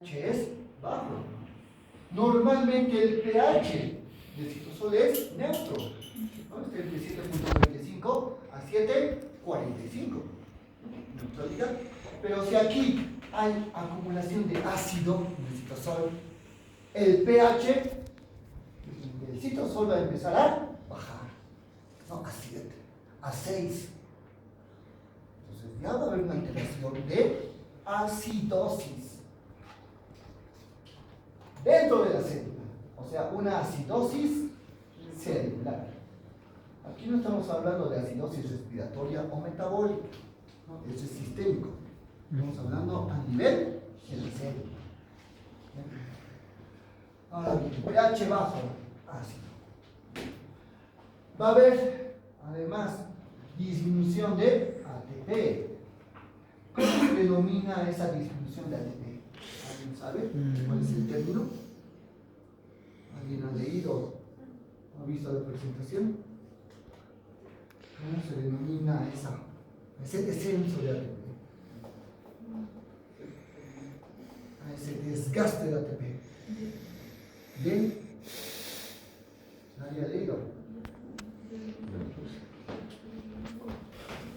es bajo. Normalmente el pH del citosol es neutro, ¿no? Está entre 7.95 a 7.45, neutralidad. Pero si aquí hay acumulación de ácido en el citosol, el pH del citosol va a empezar a bajar, ¿no? A 7, a 6. Entonces ya va a haber una alteración de acidosis dentro de la célula, o sea, una acidosis celular. Aquí no estamos hablando de acidosis respiratoria o metabólica, ¿no? Eso es sistémico. Estamos hablando a nivel de la célula. Ahora bien, pH bajo, ácido. Va a haber, además, disminución de ATP. ¿Cómo se denomina esa disminución de ATP? ¿Alguien sabe cuál es el término? ¿Alguien ha leído? ¿Ha visto la presentación? ¿Cómo se denomina ese descenso de ATP? A ese desgaste de ATP. ¿Bien? ¿Nadie ha leído?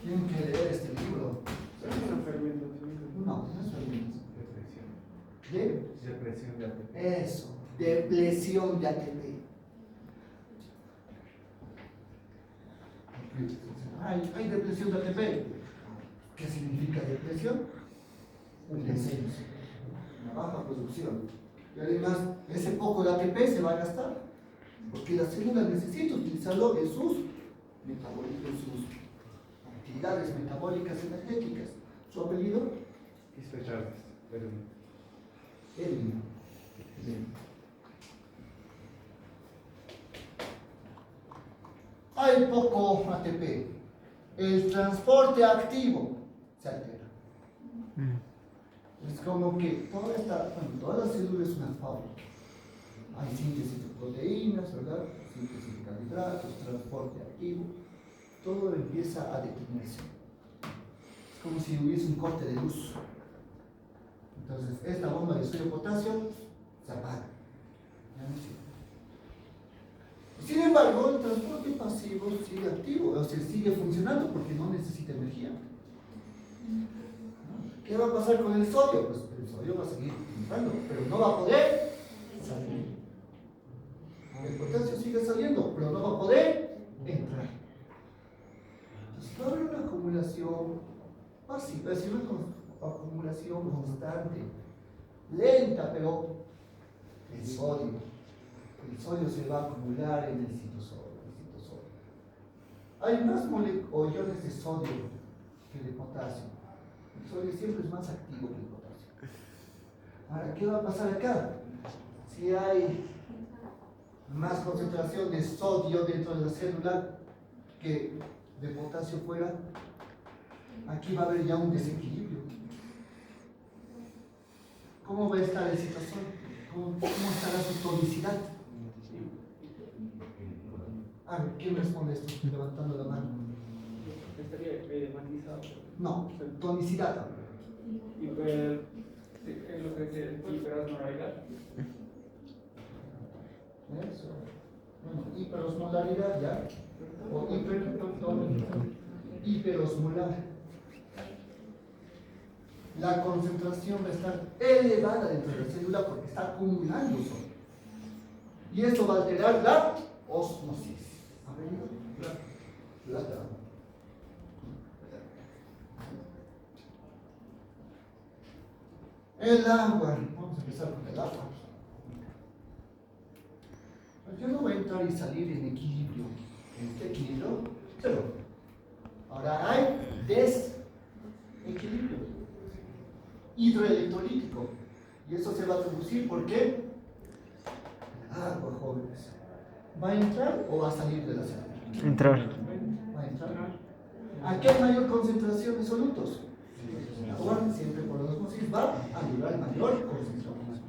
Tienen que leer este libro. No, no es fermentación. Depresión de ATP. Eso, depresión de ATP. Hay depresión de ATP. ¿Qué significa depresión? Un descenso, una baja producción. Y además, ese poco de ATP se va a gastar, porque la célula necesita utilizarlo en sus actividades metabólicas energéticas. ¿Su apellido? Edwin. Hay poco ATP. El transporte activo se altera. Es como que toda la célula es una fábrica. Hay síntesis de proteínas, ¿verdad? Síntesis de carbohidratos, transporte activo. Todo empieza a detenerse. Es como si hubiese un corte de luz. Entonces, esta bomba de sodio potasio se apaga. Ya no sirve. Sin embargo, el transporte pasivo sigue activo, o sea, sigue funcionando porque no necesita energía. ¿Qué va a pasar con el sodio? Pues el sodio va a seguir entrando, pero no va a poder salir. El potasio sigue saliendo, pero no va a poder entrar. Entonces va a haber una acumulación pasiva, es decir, una acumulación constante, lenta, pero el sodio se va a acumular en el citosol. Hay más iones de sodio que de potasio. El sodio siempre es más activo que el potasio. Ahora, ¿qué va a pasar acá? Si hay más concentración de sodio dentro de la célula que de potasio fuera, aquí va a haber ya un desequilibrio. ¿Cómo va a estar el citosol? ¿Cómo estará su tonicidad? A ver, ¿quién responde esto? Levantando la mano. Estaría matizado. No, tonicidad. Lo que es hiperosmolaridad. Eso. Bueno, hiperosmolaridad ya. O hiperosmolar. La concentración va a estar elevada dentro de la célula porque está acumulando sodio. Y esto va a alterar la osmosis. ¿Ha venido? Plata. El agua. Vamos a empezar con el agua. Yo no voy a entrar y salir en equilibrio. En este equilibrio, cero. Ahora hay desequilibrio hidroelectrolítico. Y eso se va a traducir ¿por qué? Agua, jóvenes. ¿Va a entrar o va a salir de la célula? Entrar. Va a entrar. ¿A qué hay mayor concentración de solutos? El agua, siempre por la osmosis, va a llevar mayor concentración.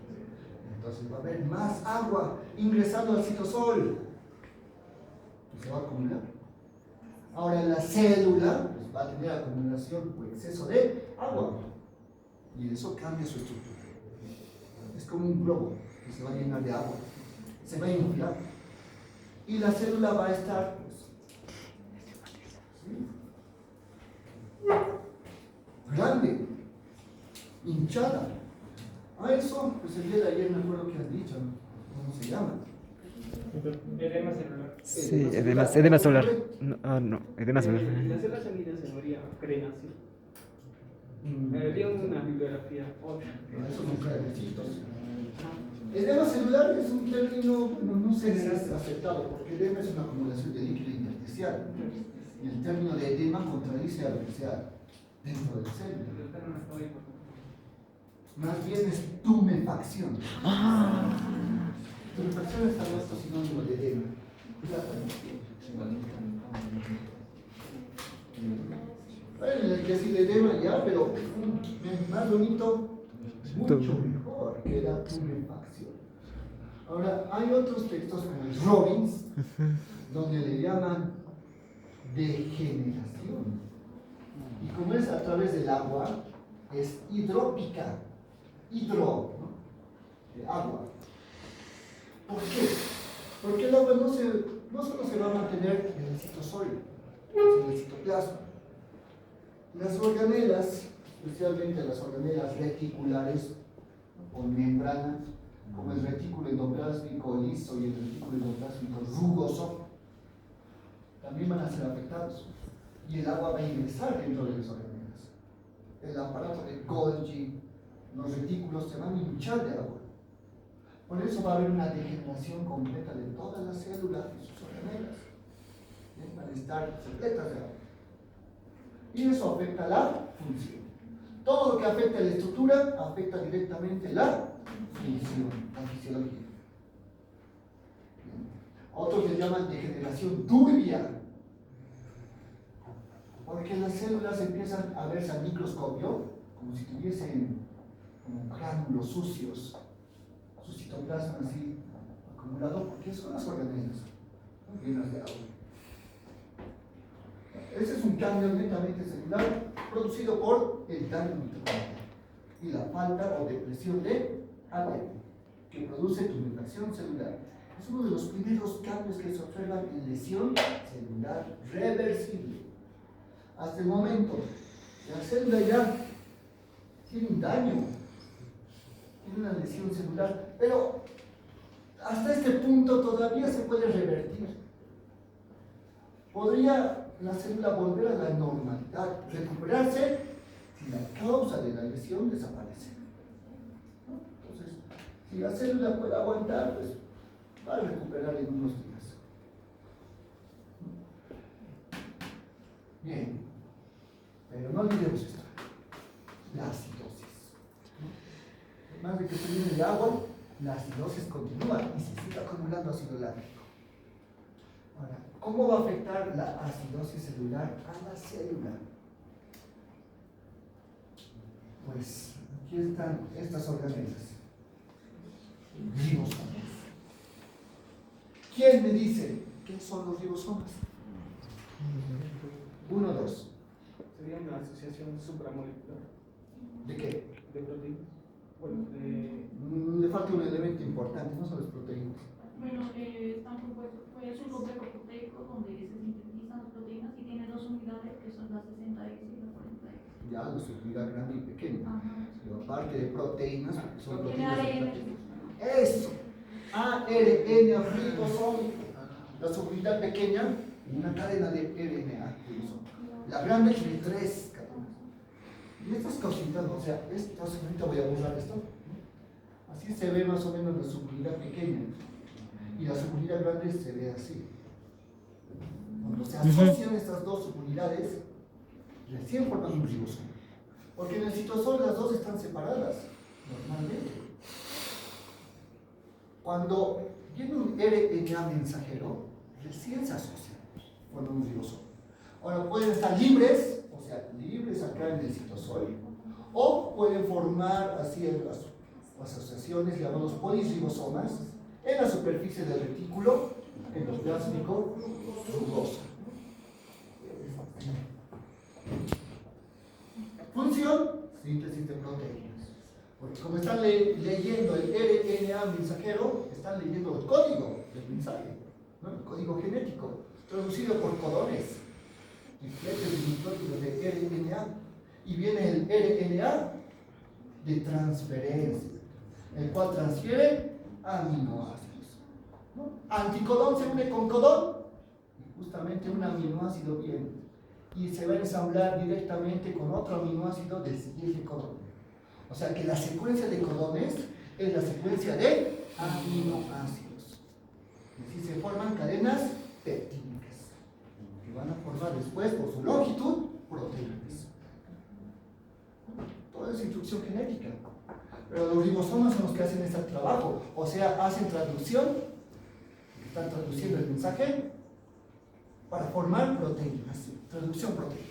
Entonces va a haber más agua ingresando al citosol. Y se va a acumular. Ahora la célula pues, va a tener acumulación o exceso de agua. Y eso cambia su estructura. como un globo que se va a llenar de agua, se va a inflar. Y la célula va a estar grande, hinchada. A eso, pues el día de ayer me acuerdo que has dicho, ¿cómo se llama? Edema celular. Sí, edema solar. No, no, edema solar. Las células sanguíneas se llamaría crenación. Había una bibliografía, otra. Eso son clavecitos. Edema celular es un término, bueno, no sé si es aceptado, porque edema es una acumulación de líquido intersticial. Y el término de edema contradice a lo que sea dentro del célula. Más bien es tumefacción. Tumefacción es algo sinónimo de edema. Bueno, el que decir edema ya, pero más bonito, mucho mejor que la tumefacción. Ahora, hay otros textos como el Robbins, donde le llaman degeneración. Y como es a través del agua, es hidrópica. Hidro, ¿no? De agua. ¿Por qué? Porque el agua no solo se va a mantener en el citosol, sino en el citoplasma. Las organelas, especialmente las organelas reticulares o membranas, como el retículo endoplásmico liso y el retículo endoplásmico rugoso, también van a ser afectados. Y el agua va a ingresar dentro de las organelas. El aparato de Golgi, los retículos se van a hinchar de agua. Por eso va a haber una degeneración completa de todas las células y sus organelas. Van a estar repletas de agua. Y eso afecta la función. Todo lo que afecta la estructura afecta directamente la función, la fisiología. Otros le llaman degeneración turbia, porque las células empiezan a verse al microscopio como si tuviesen como gránulos sucios, su citoplasma así acumulado, porque son las organelas llenas de agua. Ese es un cambio netamente celular producido por el daño mitocondrial y la falta o depresión de ADN que produce tumefacción celular. Es uno de los primeros cambios que se observan en lesión celular reversible. Hasta el momento, la célula ya tiene un daño, tiene una lesión celular, pero hasta este punto todavía se puede revertir. Podría la célula volver a la normalidad, recuperarse si la causa de la lesión desaparece. ¿No? Entonces, si la célula puede aguantar, pues va a recuperar en unos días. Bien, pero no olvidemos esto, la acidosis. Además de que se viene el agua, la acidosis continúa y se sigue acumulando ácido láctico. Ahora, ¿cómo va a afectar la acidosis celular a la célula? Pues aquí están estas organelas. Ribosomas. ¿Quién me dice qué son los ribosomas? 1, 2. Sería una asociación supramolecular. ¿De qué? De proteínas. Bueno, Le falta un elemento importante, no son las proteínas. Bueno, están compuestos, es un complejo proteico donde se sintetizan las proteínas y tiene dos unidades que son la 60X y la 40X. Ya, la subunidad grande y pequeña. Ajá. Pero aparte de proteínas, porque son Tiene proteínas. ARN. Eso. ARN ribosómico. La subunidad pequeña, una cadena de RNA ribosómico. La grande tiene 3 cadenas. Y estas cositas, o sea, ahorita voy a borrar esto. Así se ve más o menos la subunidad pequeña. Y la subunidad grande se ve así. Cuando se asocian estas dos subunidades, recién forman un ribosoma. Porque en el citosol las dos están separadas, normalmente. Cuando viene un RNA mensajero, recién se asocian, forman un ribosoma. Ahora pueden estar libres, o sea, libres acá en el citosol, o pueden formar así las asociaciones llamados poliribosomas en la superficie del retículo endoplásmico rugoso. Función, síntesis de proteínas. Porque como están leyendo el RNA mensajero, están leyendo el código del mensaje, ¿no? El código genético, traducido por codones, diferentes nucleótidos de RNA. Y viene el RNA de transferencia, el cual transfiere aminoácidos, ¿no? Anticodón se une con codón, y justamente un aminoácido viene y se va a ensamblar directamente con otro aminoácido del siguiente codón. O sea que la secuencia de codones es la secuencia de aminoácidos. Y así se forman cadenas peptídicas, que van a formar después, por su longitud, proteínas. Toda es instrucción genética. Pero los ribosomas son los que hacen este trabajo, o sea, hacen traducción, están traduciendo el mensaje para formar proteínas, traducción proteica.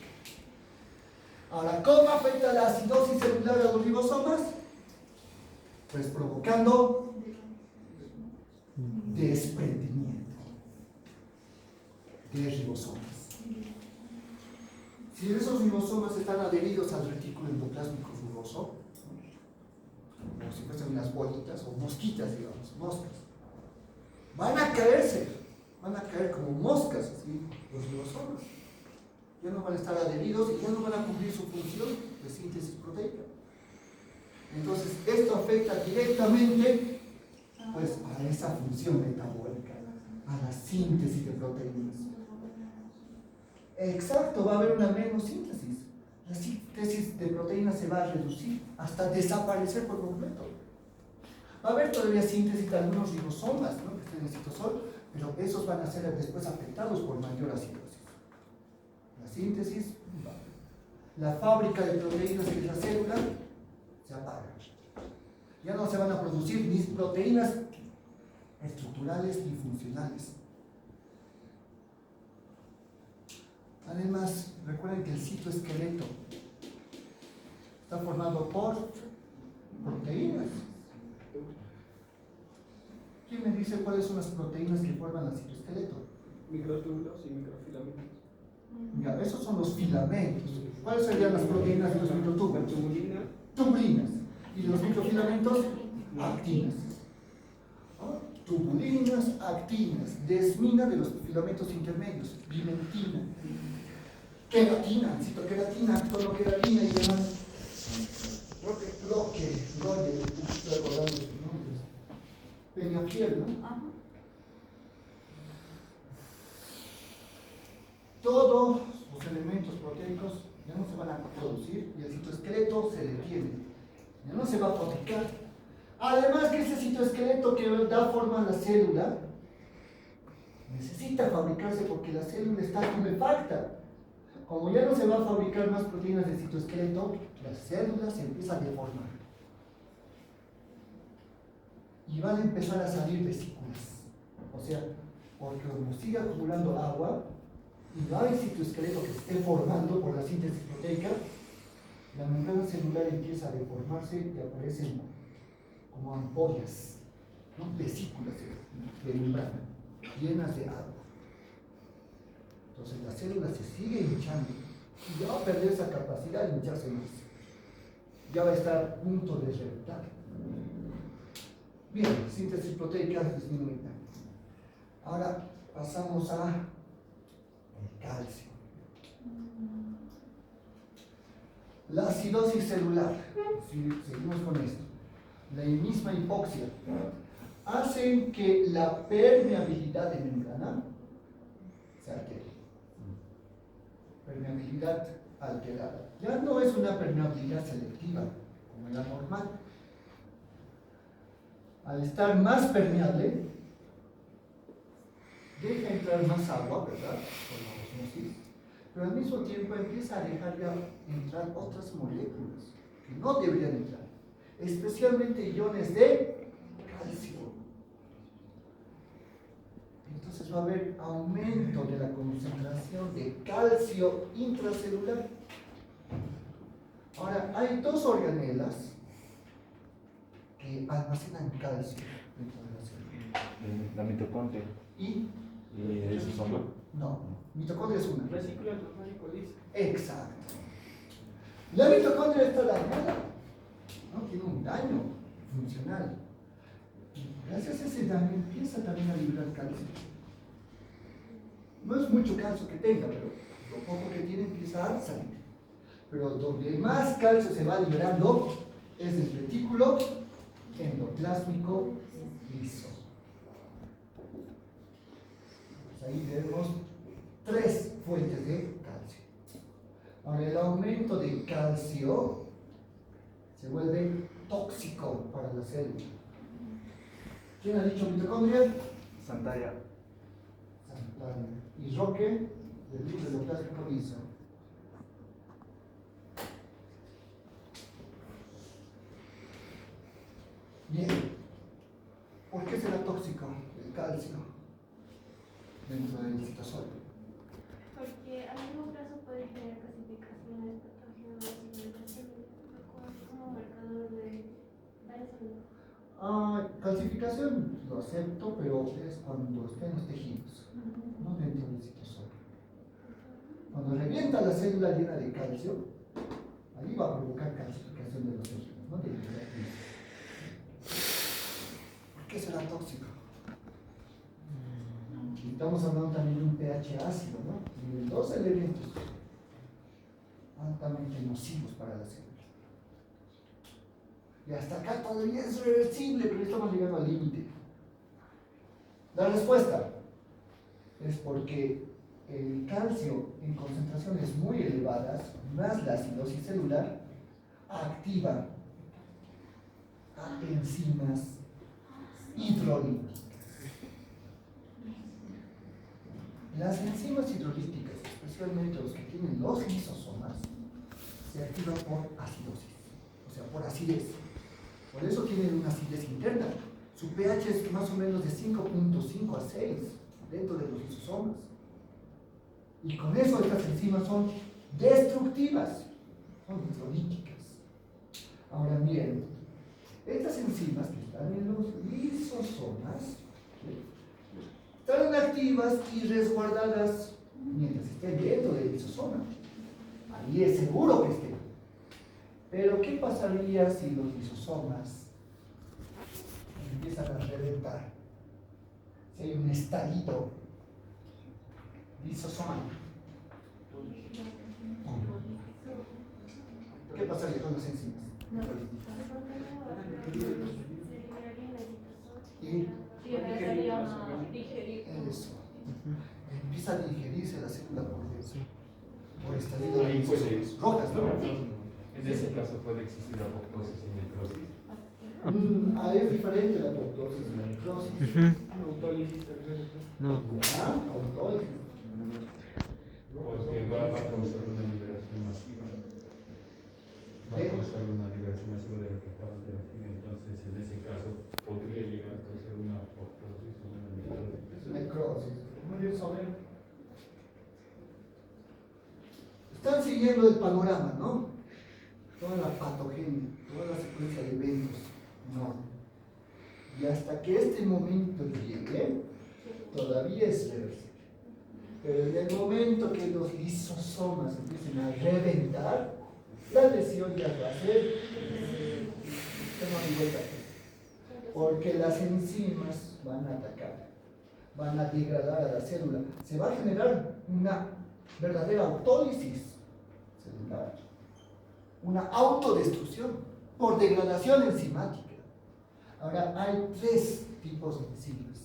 Ahora, ¿cómo afecta la acidosis celular a los ribosomas? Pues provocando desprendimiento de ribosomas. Si esos ribosomas están adheridos al retículo endoplasmico rugoso, como si fuesen unas bolitas o mosquitas, digamos, moscas, van a caer como moscas, así, los ribosomas. Ya no van a estar adheridos y ya no van a cumplir su función de síntesis proteica. Entonces, esto afecta directamente pues, a esa función metabólica, a la síntesis de proteínas. Exacto, va a haber una menosíntesis. La síntesis de proteínas se va a reducir hasta desaparecer por completo. Va a haber todavía síntesis de algunos ribosomas, ¿no?, que estén en el citosol, pero esos van a ser después afectados por mayor acidosis. La síntesis, la fábrica de proteínas en la célula se apaga. Ya no se van a producir ni proteínas estructurales ni funcionales. Además, recuerden que el citoesqueleto está formado por proteínas. ¿Quién me dice cuáles son las proteínas que forman el citoesqueleto? Microtúbulos y microfilamentos. Ya, esos son los filamentos. ¿Cuáles serían las proteínas de los La microtúbulos? tubulina, Tubulinas. ¿Y los microfilamentos? Actinas. ¿No? Tubulinas, actinas, desmina de los filamentos intermedios, bimentina, queratina, citoqueratina, citonoqueratina y demás. Roque, estoy acordando de sus nombres. Peñafiel, ¿no? Ajá. Todos los elementos proteicos ya no se van a producir y el citoesqueleto se detiene, ya no se va a fabricar. Además que ese citoesqueleto que da forma a la célula necesita fabricarse porque la célula está tumefacta. Como ya no se va a fabricar más proteínas del citoesqueleto, la célula se empieza a deformar y van a empezar a salir vesículas. O sea, porque como sigue acumulando agua y no hay citoesqueleto que se esté formando por la síntesis proteica, la membrana celular empieza a deformarse y aparecen como ampollas, ¿no?, vesículas de membrana llenas de agua. Entonces la célula se sigue hinchando y ya va a perder esa capacidad de hincharse más. Ya va a estar a punto de reventar. Bien, síntesis proteica disminuida. Ahora pasamos a el calcio. La acidosis celular, si seguimos con esto, la misma hipoxia, hacen que la permeabilidad de membrana se altere. Permeabilidad alterada. Ya no es una permeabilidad selectiva como la normal. Al estar más permeable, deja entrar más agua, ¿verdad?, por la osmosis, pero al mismo tiempo empieza a dejar ya entrar otras moléculas que no deberían entrar, especialmente iones de calcio. Entonces va a haber aumento de la concentración de calcio intracelular. Ahora, hay dos organelas que almacenan calcio dentro de la célula. La mitocondria. ¿Y esos son, ¿no? no, mitocondria es una. vesícula plasmática lisa. Exacto. La mitocondria está dañada. ¿no? Tiene un daño funcional. Gracias a ese daño empieza también a liberar calcio. No es mucho calcio que tenga, pero lo poco que tiene empieza a salir. Pero donde más calcio se va liberando es el retículo endoplásmico liso. Pues ahí tenemos 3 fuentes de calcio. Ahora, el aumento de calcio se vuelve tóxico para la célula. ¿Quién ha dicho mitocondria? Santalla. Santana. Y Roque, del libro endoplásmico liso. Bien. ¿Por qué será tóxico el calcio dentro del citosol? Porque a largo plazo puede generar clasificaciones patógenas de la célula, lo cual como marcador de daño celular. Calcificación lo acepto, pero es cuando está en los tejidos, no dentro del citosol. Cuando revienta la célula llena de calcio, ahí va a provocar calcificación de los tejidos, no dentro de la célula. ¿Por qué será tóxico? Estamos hablando también de un pH ácido, ¿no? Y de 2 elementos altamente nocivos para la célula. Y hasta acá todavía es reversible, pero estamos llegando al límite. La respuesta es porque el calcio en concentraciones muy elevadas, más la acidosis celular, activa a enzimas hidrolíticas. Las enzimas hidrolíticas, especialmente los que tienen los lisosomas, se activan por acidosis, o sea, por acidez. Por eso tienen una acidez interna. Su pH es más o menos de 5.5 a 6 dentro de los lisosomas. Y con eso estas enzimas son destructivas, son hidrolíticas. Ahora bien, estas enzimas que están en los lisosomas estarán activas y resguardadas mientras estén dentro del lisosoma. Ahí es seguro que estén. Pero ¿qué pasaría si los lisosomas empiezan a reventar? Si hay un estallido lisosomal. ¿Qué pasaría con las enzimas? Y Y empezarían a digerir. eso. Empieza a digerirse la célula por estallido de Ahí puede. lisosomas rojas, ¿no? En ese caso puede existir apoptosis y necrosis. Es diferente la apoptosis y la necrosis. Autólisis también. No. Autólisis. Porque va a causar una liberación masiva. Va a causar una liberación masiva de lo que estaba de entonces en ese caso podría llegar a causar una apoptosis o una necrosis. Necrosis. Muy bien, saber. Están siguiendo el panorama, ¿no? Toda la patogenia, toda la secuencia de eventos. No. Y hasta que este momento llegue, todavía es reversible. Pero en el momento que los lisosomas empiecen a reventar, la lesión ya va a ser porque las enzimas van a atacar, van a degradar a la célula. Se va a generar una verdadera autólisis celular, una autodestrucción por degradación enzimática. Ahora, hay 3 tipos de enzimas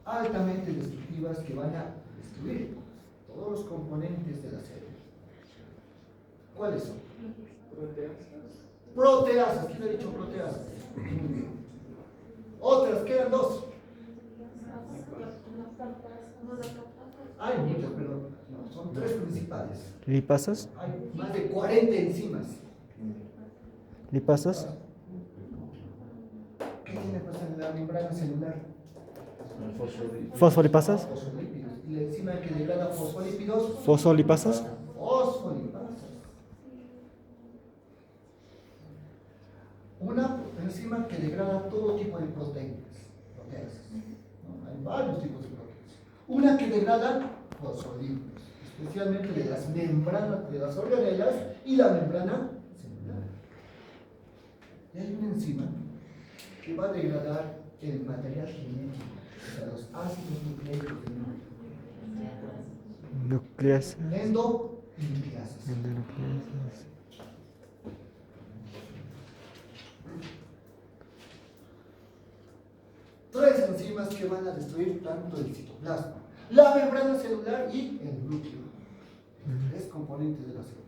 altamente destructivas que van a destruir todos los componentes de la célula. ¿Cuáles son? Proteasas. ¿Quién ha dicho proteasas? Muy bien. Otras, quedan 2. Hay muchas, pero no, son 3 principales. ¿Lipasas? Hay más de 40 enzimas. ¿Lipasas? ¿Qué tiene pues en la membrana celular? ¿Fosfolipasas? Fosfolípidos. Y la enzima que degrada fosfolípidos. ¿Fosfolipasas? Fosfolipasas. Una enzima que degrada todo tipo de proteínas. ¿No? Hay varios tipos de proteínas. Una que degrada fosfolípidos, especialmente de las membranas, de las organelas y la membrana celular. Y hay una enzima que va a degradar el material genético, o sea, los ácidos nucleicos del núcleo. Nucleasa. Endonucleasas. Endonucleasas. Tres enzimas que van a destruir tanto el citoplasma, la membrana celular y el núcleo. Tres componentes de la célula.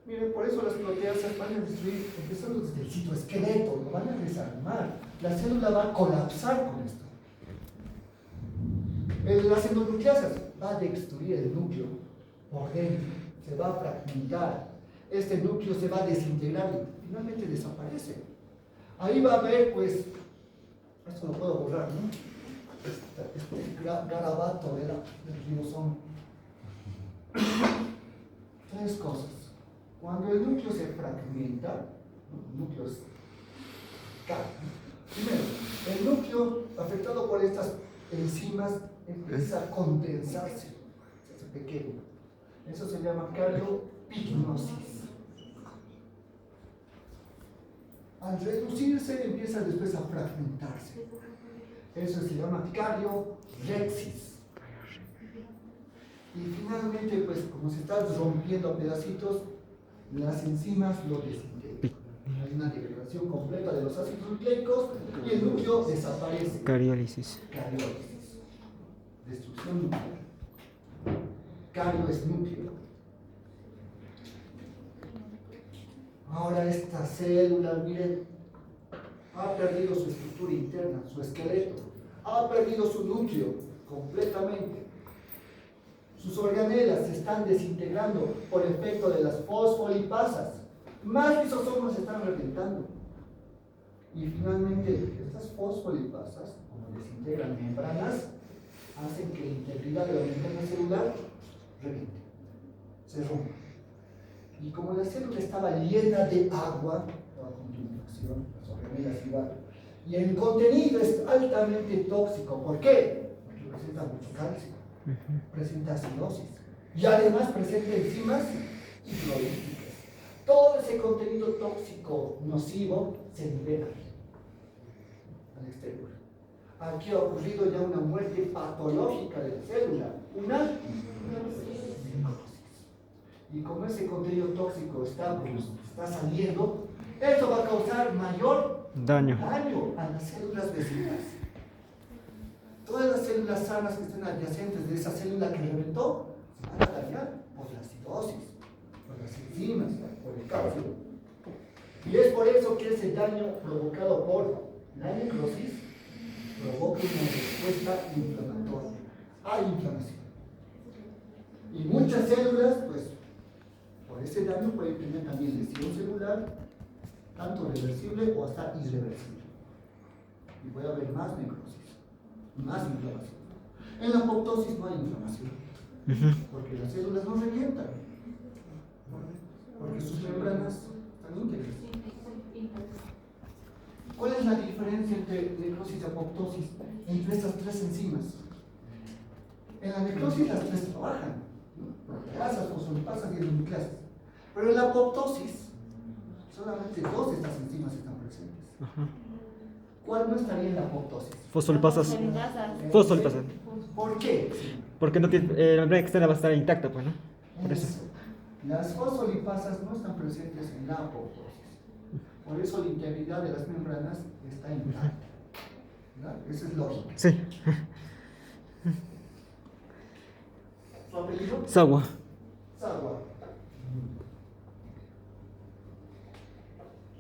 Miren, por eso las proteasas van a destruir, empezando desde el citoesqueleto, lo van a desarmar. La célula va a colapsar con esto. Las endonucleasas va a destruir el núcleo por dentro, se va a fragmentar. Este núcleo se va a desintegrar y finalmente desaparece. Ahí va a haber, pues, esto lo puedo borrar, ¿no? Este garabato del ribosoma. Tres cosas. Cuando el núcleo se fragmenta, el núcleo es cae. Primero, el núcleo afectado por estas enzimas empieza a condensarse, se hace pequeño. Eso se llama cariopignosis. Al reducirse empieza después a fragmentarse. Eso se llama cariorexis. Y finalmente, pues como se está rompiendo a pedacitos, las enzimas lo desintegran. Hay una degradación completa de los ácidos nucleicos y el núcleo desaparece. Cariólisis. Cariólisis. Destrucción nuclear. Cario es núcleo. Ahora esta célula, miren, ha perdido su estructura interna, su esqueleto, ha perdido su núcleo completamente. Sus organelas se están desintegrando por efecto de las fosfolipasas. Más lisosomas se están reventando. Y finalmente, estas fosfolipasas, como desintegran membranas, hacen que la integridad de la membrana celular reviente, se rompa. Y como la célula estaba llena de agua, con infección, las organelas igual, y el contenido es altamente tóxico. ¿Por qué? Porque presenta mucho calcio, presenta acidosis, y además presenta enzimas hidrolíticas. Todo ese contenido tóxico nocivo se libera al exterior. Aquí ha ocurrido ya una muerte patológica de la célula, una necrosis. Y como ese contenido tóxico está saliendo, esto va a causar mayor Daño. a las células vecinas. Todas las células sanas que estén adyacentes de esa célula que reventó se van a dañar por la acidosis, por las enzimas, por el calcio. Y es por eso que ese daño provocado por la necrosis provoca una respuesta inflamatoria. Hay inflamación. Y muchas células, pues, por ese daño pueden tener también lesión celular, tanto reversible o hasta irreversible. Y puede haber más necrosis, más inflamación. En la apoptosis no hay inflamación, porque las células no revientan, porque sus membranas están íntegras. ¿Cuál es la diferencia entre necrosis y apoptosis? Entre estas tres enzimas. En la necrosis las tres trabajan, proteasas, fosfolipasas y endonucleasas. Pero en la apoptosis, solamente dos de estas enzimas están presentes. ¿Cuál no estaría en la apoptosis? Fosfolipasas. Fosfolipasas. ¿Por qué? Porque no tiene, la membrana externa va a estar intacta, pues, ¿no? Por eso. Las fosfolipasas no están presentes en la apoptosis. Por eso la integridad de las membranas está intacta. ¿Verdad? Eso es lógico. Sí. ¿Su apellido? Sagua. Sagua.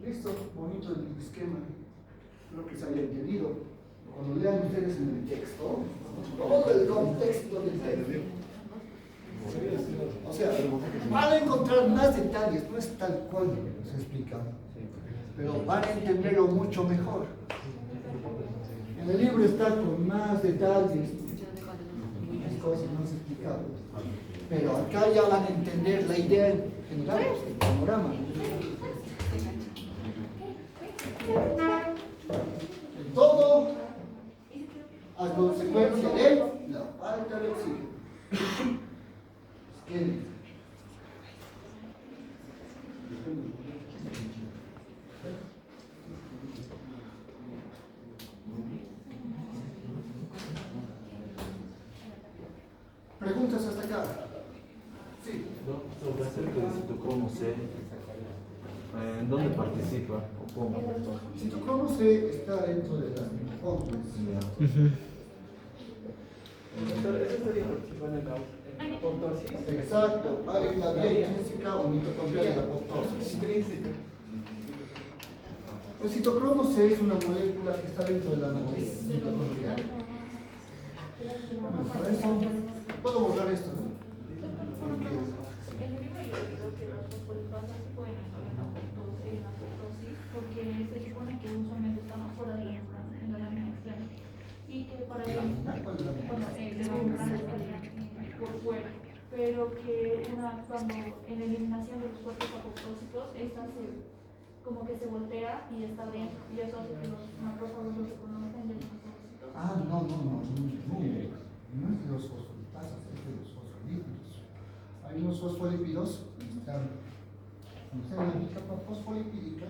Listo, bonito el esquema. Creo que se haya entendido. Cuando lean ustedes en el texto, todo el contexto del texto. O sea, van a encontrar más detalles, no es tal cual lo que nos explica, pero van a entenderlo mucho mejor. En el libro está con más detalles, muchas cosas más explicadas, pero acá ya van a entender la idea en general, el panorama. En todo, a consecuencia de la falta de oxígeno. ¿Qué? Exacto. Sí. Sobre acerca del citocromo C, ¿en dónde participa o cómo? El citocromo C está dentro de las mitocondrias. Ujú. Eso estaría participando en la apoptosis. Exacto. Hay la vía intrínseca o mitocondrial de la apoptosis. Intrínseca. El citocromo C es una molécula que está dentro de la matriz mitocondrial. Bueno, para eso puedo borrar esto, ¿no? Porque En el libro yo digo que los fosfolipasas se pueden estar en apoptosis porque se supone que usualmente están afuera de la membrana, en la lámina externa. Y que para la ello, laminar, ¿cuál es la laminar? bueno, de la membrana externa por fuera, pero que cuando en la eliminación de los cuerpos apoptósicos, esta como que se voltea y está dentro, y eso hace que los macrófagos lo reconocen de los apoptósicos. Ah, no es de los fosfolipasas, es de los fosfolípidos. Hay unos fosfolípidos que están en la capa fosfolipídica,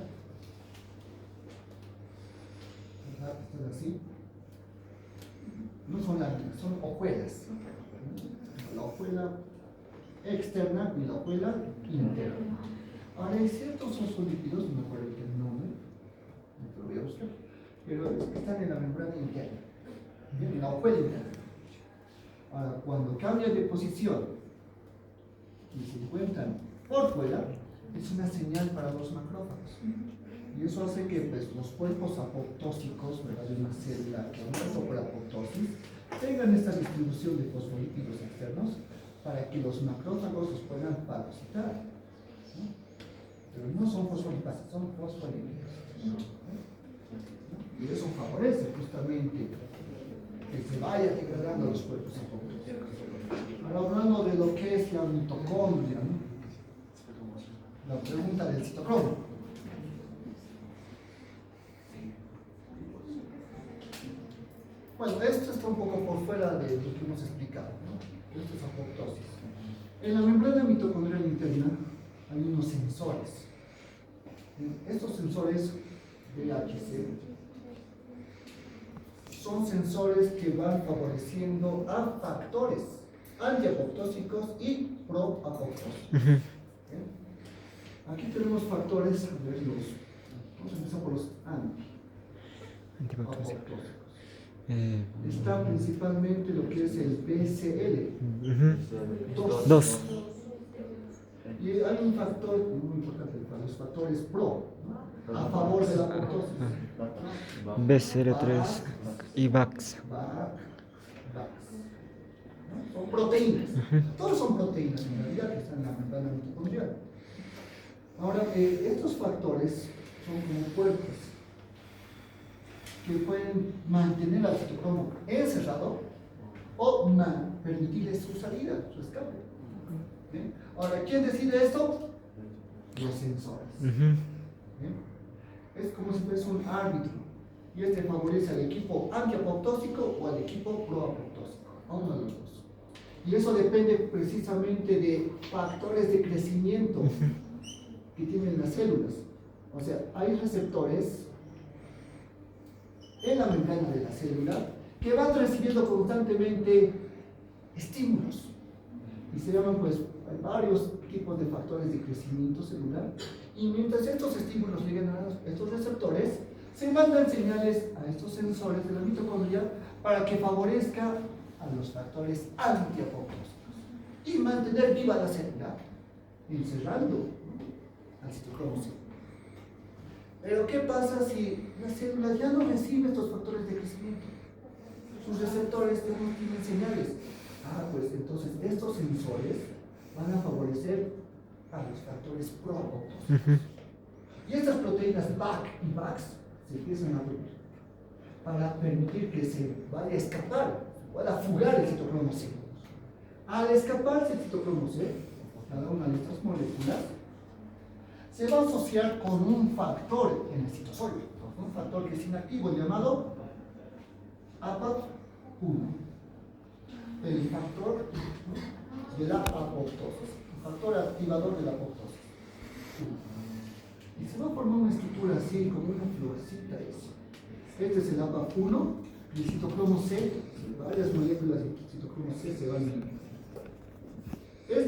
¿verdad? Están así. No son láminas, son hojuelas. La hojuela externa y la hojuela interna. Ahora hay ciertos fosfolípidos, no me acuerdo el nombre, no lo voy a buscar, pero están en la membrana interna, bien, en la hojuela interna. Ahora, cuando cambian de posición y se encuentran por fuera, es una señal para los macrófagos. Y eso hace que pues, los cuerpos apoptósicos, ¿verdad?, de una célula que ha pasado por apoptosis, tengan esta distribución de fosfolípidos externos para que los macrófagos los puedan fagocitar, ¿no? Pero no son fosfolipasas, son fosfolípidos, ¿no? Y eso favorece justamente que se vaya degradando los cuerpos apoptósicos. Ahora hablando de lo que es la mitocondria, ¿no? La pregunta del citocromo. Bueno, esto está un poco por fuera de lo que hemos explicado, ¿no? Esto es apoptosis. En la membrana mitocondrial interna hay unos sensores. Estos sensores VHC son sensores que van favoreciendo a factores antiapoptósicos y proapoptósicos. ¿Okay? Aquí tenemos factores, a ver, vamos a empezar por los antiapoptósicos. Está principalmente lo que es el BCL. Dos. Y hay un factor muy importante para los factores pro, ¿no?, a favor de la apoptosis. B03 y VAX. ¿No? Son proteínas. Todos son proteínas en realidad que están en la membrana mitocondrial. Ahora, estos factores son como puertas que pueden mantener al citocromo encerrado o permitirle su salida, su escape. ¿Bien? Ahora, ¿quién decide esto? Los sensores. ¿Bien? Es como si fuese un árbitro, y este favorece al equipo antiapoptósico o al equipo proapoptósico, a uno de los dos. Y eso depende precisamente de factores de crecimiento que tienen las células. O sea, hay receptores en la membrana de la célula que van recibiendo constantemente estímulos, y se llaman, pues, hay varios tipos de factores de crecimiento celular, y mientras estos estímulos lleguen a estos receptores, se mandan señales a estos sensores de la mitocondria para que favorezca a los factores antiapoptósicos y mantener viva la célula, encerrando, ¿no?, al citocromo C. Pero ¿qué pasa si la célula ya no recibe estos factores de crecimiento? Sus receptores ya no tienen señales. Pues entonces estos sensores van a favorecer a los factores proapoptósicos. Y estas proteínas BAC y VAX se empiezan a abrir para permitir que se vaya a escapar, pueda fugar el citocromo C. Al escaparse el citocromo C, cada una de estas moléculas se va a asociar con un factor en el citosol, un factor que es inactivo llamado APAP1, el factor de la apoptosis, el factor activador de la apoptosis. Y se va a formar una estructura así, como una florecita. Este es el APAP1 y el citocromo C, varias moléculas de citocromo C se van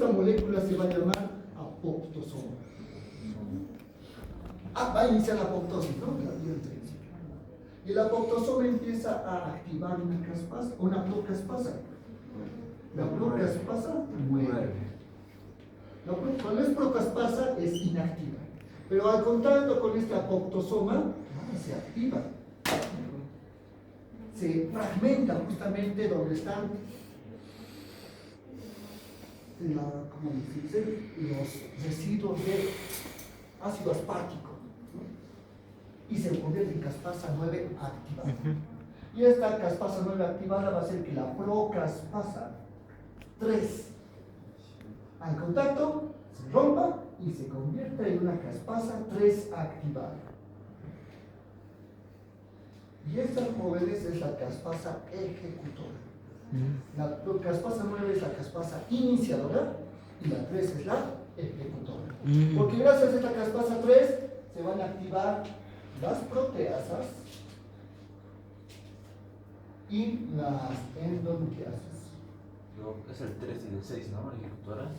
esta molécula se va a llamar apoptosoma. Va a iniciar la apoptosis, ¿no? La vida en principio. Y el apoptosoma empieza a activar una procaspasa. La procaspasa muere. Cuando es procaspasa es inactiva. Pero al contacto con este apoptosoma, se activa. Se fragmenta justamente donde están ¿cómo decirse? Los residuos de ácido aspartico, ¿no? Y se convierte en caspasa 9 activada. Y esta caspasa 9 activada va a hacer que la procaspasa 3 al contacto se rompa y se convierta en una caspasa 3 activada. Y esta, jóvenes, es la caspasa ejecutora. La caspasa 9 es la caspasa iniciadora y la 3 es la ejecutora. Porque gracias a esta caspasa 3 se van a activar las proteasas y las endonucleasas. Es el 3 y el 6, ¿no? La ejecutora.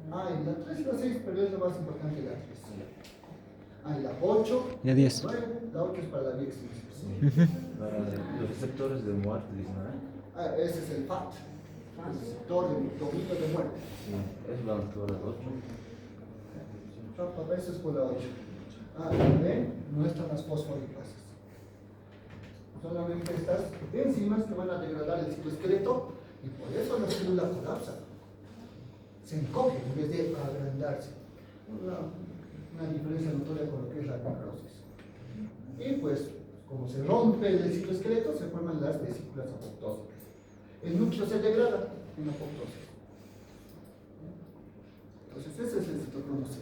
Y la 3 y la 6, pero es lo más importante la 3. Y la 8, Ya 10. la 9, la 8 es para la vía explícita. Para los receptores de muerte, dicen, ¿no? Ese es el FAT, el receptor de dominio de muerte. Sí, es la doctora 8. A veces por la 8. ¿Ven? No están las fosfolipasas. Solamente estas enzimas que van a degradar el citoesqueleto y por eso la célula colapsa. Se encoge en vez de agrandarse. Una diferencia notoria con lo que es la necrosis. Y pues, como se rompe el citoesqueleto, se forman las vesículas apoptósicas. El núcleo se degrada en apoptosis. Entonces, ese es el citocromo C.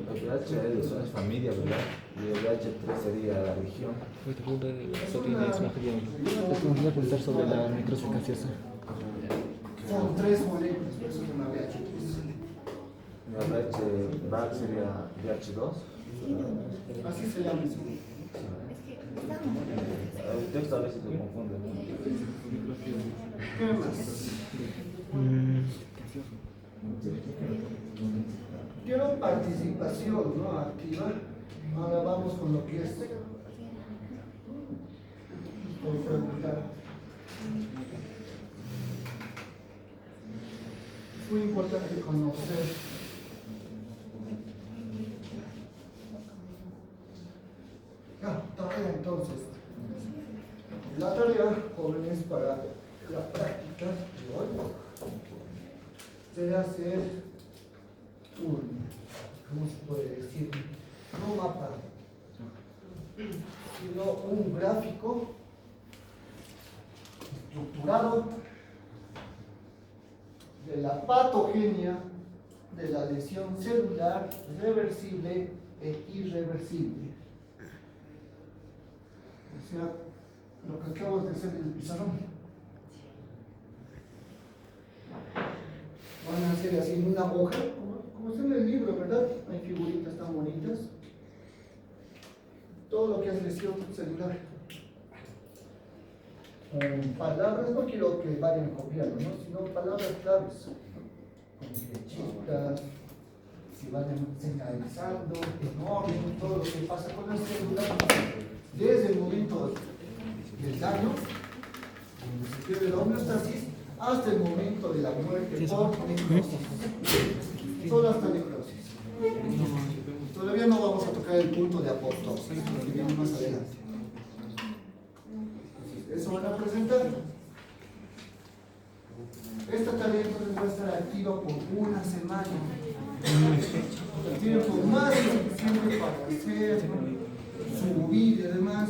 El PH es familia, ¿verdad? Y el H3 sería la región. Te voy a preguntar sobre la necrosis gaseosa. Son 3 moléculas, por eso se llama BH3. El BH back sería BH2. Así se llama eso. El texto a veces se confunde, ¿no? ¿Qué más? Quiero participación, ¿no? Activa. Ahora vamos con lo que es. Por preguntar. Es muy importante conocer. Tarea entonces. La tarea, jóvenes, para la práctica de hoy será hacer ¿cómo se puede decir? No mapa, sino un gráfico estructurado de la patogenia de la lesión celular reversible e irreversible. O sea, lo que acabo de hacer en el pizarrón. Van a hacer así en una hoja, como está en el libro, ¿verdad? Hay figuritas tan bonitas. Todo lo que es lesión celular. Palabras, no quiero que vayan copiando, ¿no? Sino palabras claves, con flechitas, si vayan señalizando, en orden, todo lo que pasa con la célula, desde el momento del daño, donde se pierde la homeostasis, hasta el momento de la muerte por necrosis. Solo hasta necrosis. Todavía no vamos a tocar el punto de apoptosis, que viene más adelante. Eso van a presentar. Esta tarea entonces va a estar activa por una semana. El tiempo más suficiente para hacer, subir y demás,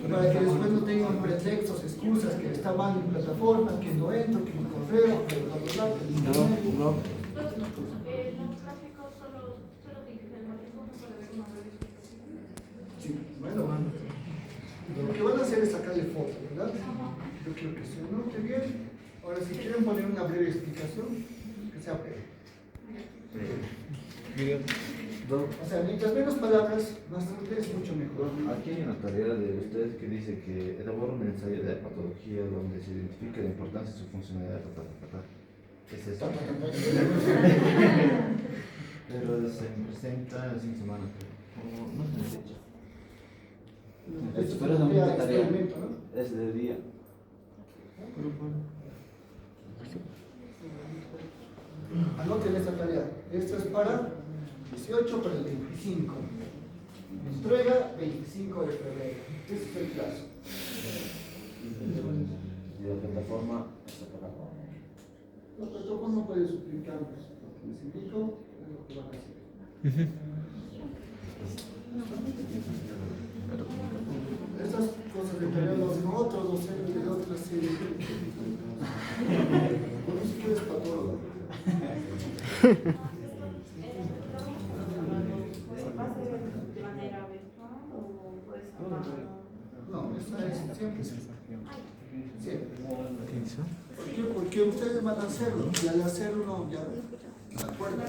para que después no tengan pretextos, excusas, que está mal en plataforma, que no entro, que no correo, que bla bla bla. Los gráficos solo te dicen el motivo, no puede ver una breve explicación. ¿verdad? Yo quiero que se note bien. Ahora, si quieren poner una breve explicación, que sea breve. O sea, mientras menos palabras, más simple es mucho mejor. Aquí hay una tarea de ustedes que dice que elabora un ensayo de patología donde se identifique la importancia de su funcionalidad. ¿Qué es eso? Pero se presenta en 5 semanas. No se dicho. Esto Pero es sería una tarea. experimento, ¿no? Es de día. Anoten esta tarea. Esto es para 18, para el 25. Entrega 25 de febrero. Ese es el plazo. Y la plataforma está para abajo. La plataforma puede suplicarnos. Lo que les indico es lo que van a hacer. Estas cosas de tarea las hacen otros docentes de otras series. Por eso que eres patólogo. ¿De manera virtual o puedes hablar? No, esta es siempre. Siempre. ¿Qué hizo? ¿Por qué? Porque ustedes van a hacerlo y al hacerlo ya ¿de acuerdo?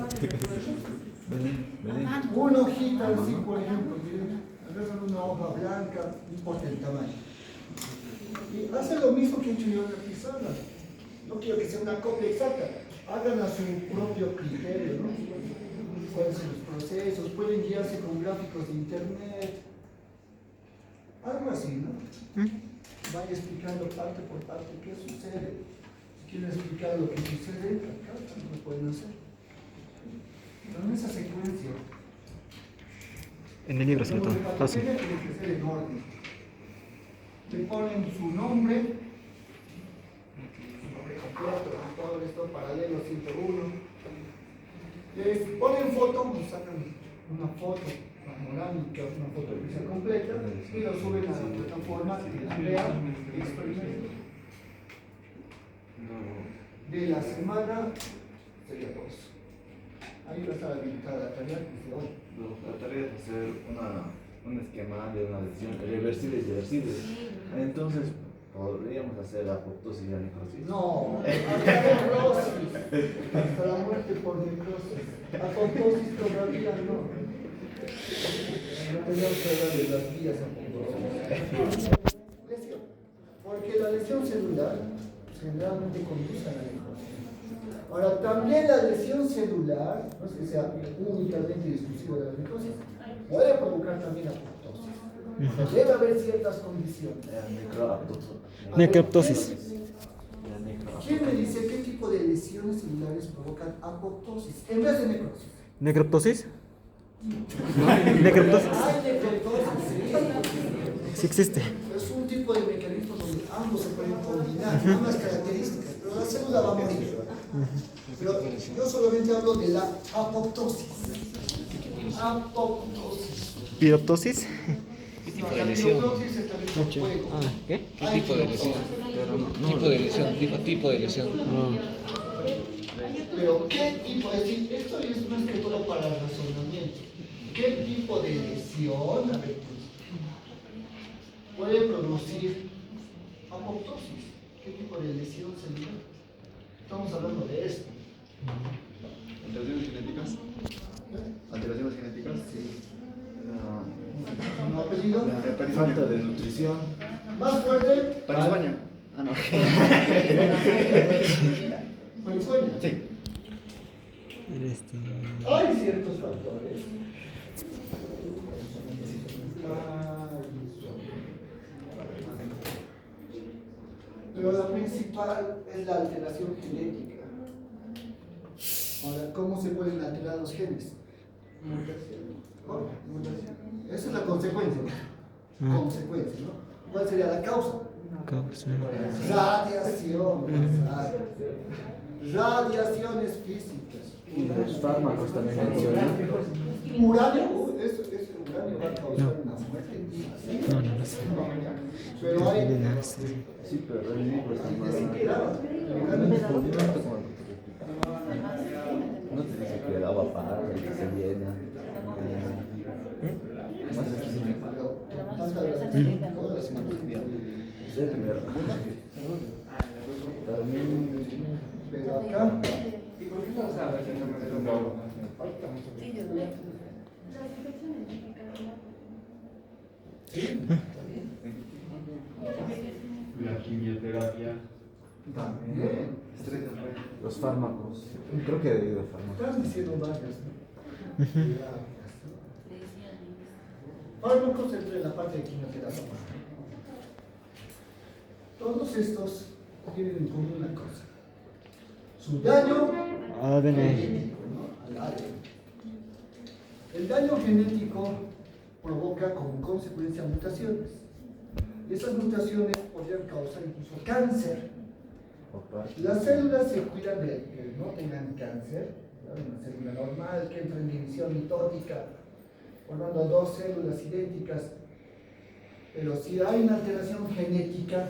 Una hojita así, por ejemplo, miren, agarran una hoja blanca, no importa el tamaño. Y hacen lo mismo que he hecho yo en la pizarra. No quiero que sea una copia exacta, hagan a su propio criterio, ¿no? Cuáles son los procesos, pueden guiarse con gráficos de internet, algo así, ¿no? Vaya explicando parte por parte qué sucede. Si quieren explicar lo que sucede, acá también lo pueden hacer. Pero en esa secuencia, En el libro sobre todo. Fácil. tiene que ser en orden. Le ponen su nombre completo, todo esto paralelo 101. Les ponen foto, nos sacan una foto panorámica, una foto de pieza completa y lo suben a la plataforma que la vean y experimenten. De la semana sería todo eso. Ahí va a estar habilitada la tarea que se hoy. La tarea es hacer un esquema de una lesión reversible y irreversible. Entonces, podríamos hacer apoptosis y la necrosis. No, hasta necrosis, hasta la muerte por necrosis. Apoptosis todavía no. No tenemos que hablar de las vías apoptóticas. Lesión. Porque la lesión celular generalmente conduce a la necrosis. Ahora, también la lesión celular, no es que sea únicamente y exclusiva de la necrosis, puede provocar también apoptosis. Debe haber ciertas condiciones. Necroptosis. ¿Quién me dice qué tipo de lesiones celulares provocan apoptosis en vez de necrosis? ¿Necroptosis? ¿Necroptosis? Hay necroptosis, sí. Sí existe. Es un tipo de mecanismo donde ambos se pueden combinar, ambas características, pero la célula va a morir. Pero yo solamente hablo de la apoptosis. Apoptosis. ¿Piroptosis? ¿Qué tipo de lesión? ¿Qué? ¿Qué tipo de lesión? Tipo de lesión, tipo de lesión. Pero ¿qué tipo? Es decir, esto es más que todo para el razonamiento. ¿Qué tipo de lesión, a ver, puede producir apoptosis? ¿Qué tipo de lesión celular? Estamos hablando de esto. ¿Alteraciones genéticas? ¿Alteraciones genéticas? Sí. ¿No apellido? Falta de nutrición. Más fuerte. Parisomania. Ah, no. Parisomnia. Sí. Hay ciertos factores. Pero la principal es la alteración genética. Ahora, ¿cómo se pueden alterar los genes? Mutación. Esa es la consecuencia. Consecuencia, ¿no? ¿Cuál sería la causa? Radiación. Radiaciones físicas. Y los fármacos también mencionan. Uranio, eso uranio va a causar una muerte. No sé. Pero hay. Sí, pero el libro está mal. No te dice que el agua para, que se llena. Sí, primero. Pero acá, ¿Y por qué no sabes esa manera? La arquitectura identifica sí, está bien. La quimioterapia. También. Los fármacos. Creo que he leído fármacos. Estás diciendo varias, ¿no? Fármacos entre la parte de quimioterapia. Todos estos tienen en común una cosa. Su daño ADN. genético, ¿no? Al ADN. El daño genético provoca como consecuencia mutaciones. Y esas mutaciones podrían causar incluso cáncer. Las células se cuidan de que no tengan cáncer, ¿no? Una célula normal que entra en división mitótica, formando dos células idénticas. Pero si hay una alteración genética,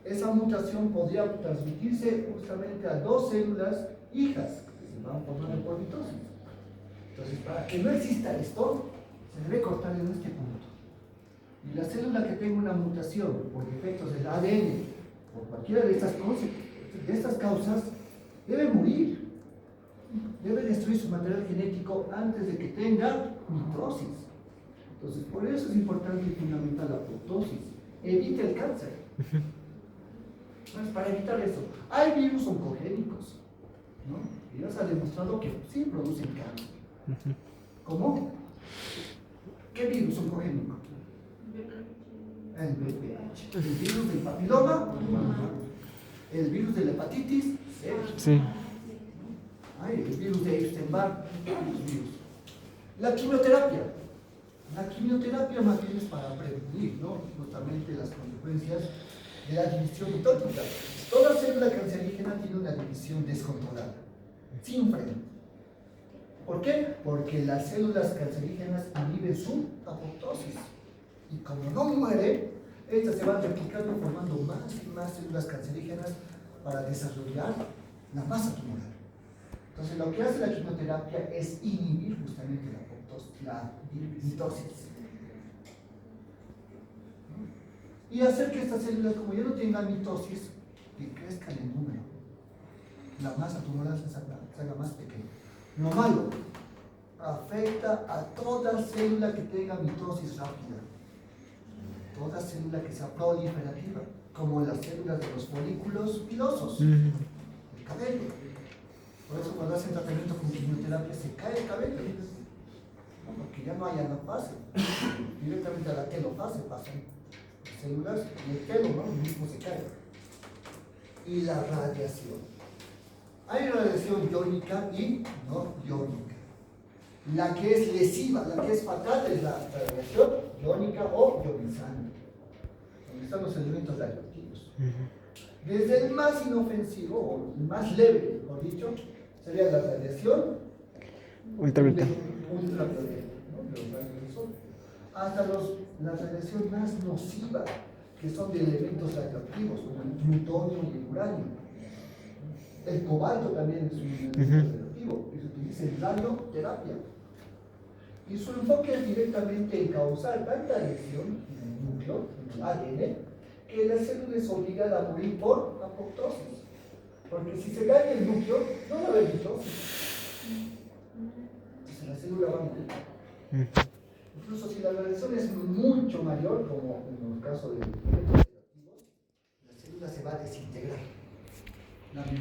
esa mutación podría transmitirse justamente a dos células hijas que se van formando por mitosis. Entonces, para que no exista esto, se debe cortar en este punto. Y la célula que tenga una mutación por defectos del ADN, por cualquiera de estas causas, debe morir. Debe destruir su material genético antes de que tenga mitosis. Entonces, por eso es importante y fundamental la apoptosis. Evita el cáncer. Entonces, para evitar eso, hay virus oncogénicos, ¿no? Y ya se ha demostrado que sí producen cáncer. ¿Cómo? ¿Qué virus oncogénico? El VPH. El virus del papiloma, el virus de la hepatitis C. Sí. Ay, el virus de Epstein-Barr, los virus. La quimioterapia. La quimioterapia más bien es para prevenir, ¿no? Justamente las consecuencias de la división mitótica. Toda célula cancerígena tiene una división descontrolada, sin freno. ¿Por qué? Porque las células cancerígenas inhiben su apoptosis. Y como no muere, estas se van replicando formando más y más células cancerígenas para desarrollar la masa tumoral. Entonces, lo que hace la quimioterapia es inhibir justamente la mitosis. Y hacer que estas células, como ya no tengan mitosis, que crezcan en número. La masa tumoral se haga más pequeña. Lo malo, afecta a toda célula que tenga mitosis rápida. Toda célula que sea proliferativa, como las células de los folículos pilosos, el cabello. Por eso cuando hacen tratamiento con quimioterapia se cae el cabello, ¿no? Porque ya no hay anafase, directamente a la telofase pasan las células y el pelo, ¿no? El mismo se cae. Y la radiación. Hay radiación iónica y no iónica. La que es lesiva, la que es fatal es la radiación iónica o ionizante, donde están los elementos radioactivos. Desde el más inofensivo, o el más leve, mejor dicho, sería la radiación ultravioleta, ¿no? De los rayos del sol, hasta la radiación más nociva, que son de elementos radioactivos, como el plutonio y el uranio. El cobalto también es un elemento radioactivo, y se utiliza en radioterapia. Y su enfoque es directamente en causar tanta lesión en el núcleo, en el ADN, que la célula es obligada a morir por apoptosis. Porque si se daña el núcleo, no va a haber mitosis. Entonces la célula va a morir. Incluso si la radiación es mucho mayor, como en el caso de los elementos radioactivos, la célula se va a desintegrar.